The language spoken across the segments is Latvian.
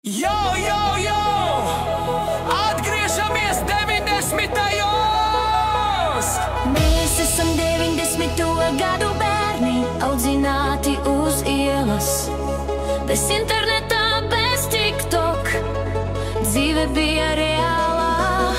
Jo, jo, jo! Atgriežamies 90-tajos! Mēs esam 90. gadu bērni, audzināti uz ielas. Bez internetā, bez TikTok, dzīve bija reālā.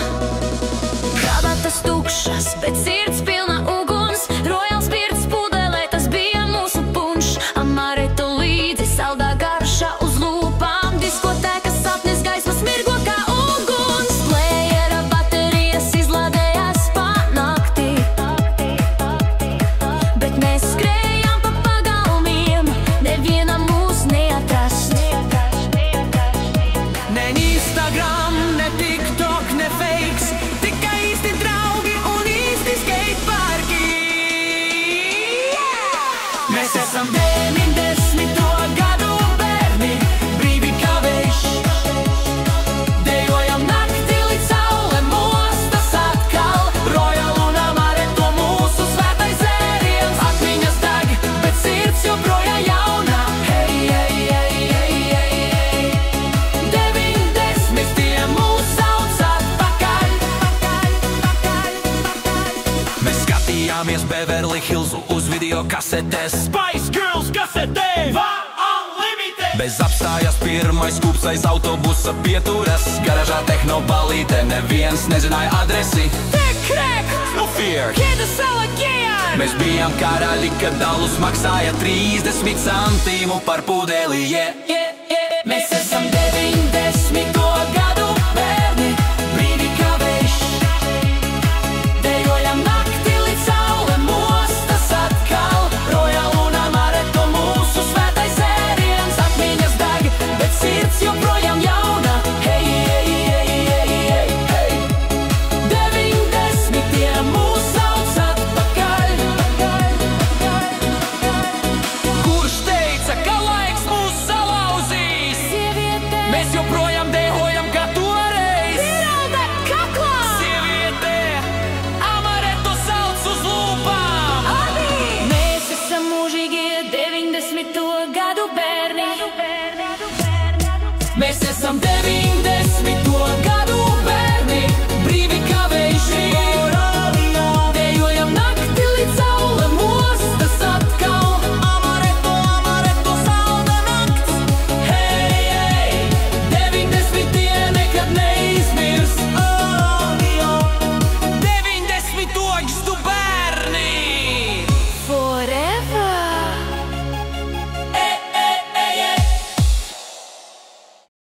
Kabatas tukšas, bet sirds pilna uguns, Royals birds pudelē, tas bija mūsu punšs. Amareto līdzi, saldā garša uz lūpām, diskotēkas sapnis gaismas mirgo kā uguns. Playera baterijas izlādējās pa nakti, bet mēs skrējām pa pagalmiem, nevienam mūs neatrast. Ne Instagram, ne TikTok, ne fakes, tikai īsti draugi un īsti skateparki. Mēs esam 90. gadu bērni, brīvi kā vējš. Dejojam nakti līdz saule mostas atkal, Royal un Amareto mūsu svētais ēdiens. Atmiņas deg, bet sirds joprojām jauna. Hei, hei, hei, hei, hei, hei. 90. mūs sauc atpakaļ. Mēs skatījāmies Beverly Hillsu uz video kasetēs, Spice Girls kasetē, Unlimited. Bez apstājas pirmais kūps aiz autobusa pieturas, garažā tehno balīte, neviens nezināja adresi. Tek-rek, no fear, Kida Salagijai. Mēs bijām karaļi, kad dalus maksāja 30 centīmu par pudeli, yeah, yeah, yeah. Mēs esam 90. gadu bērni, brīvi kā vējš. Dejojam nakti līdz saule mostas atkal, Royal un Amareto mūsu svētais ēdiens. Atmiņas deg, bet sirds joprojām jauna. Hei, hei, hei, hei, hei, hei. 90. mūs sauc atpakaļ. Kurš teica, ka laiks mūs salauzīs? Sieviete, Mēs joprojām dejojam kā toreiz. Piralda kaklā! Sieviete, Amareto sauc uz lūpām. Mēs esam mūžīgie 90. gadu bērni. Mēs esam 90.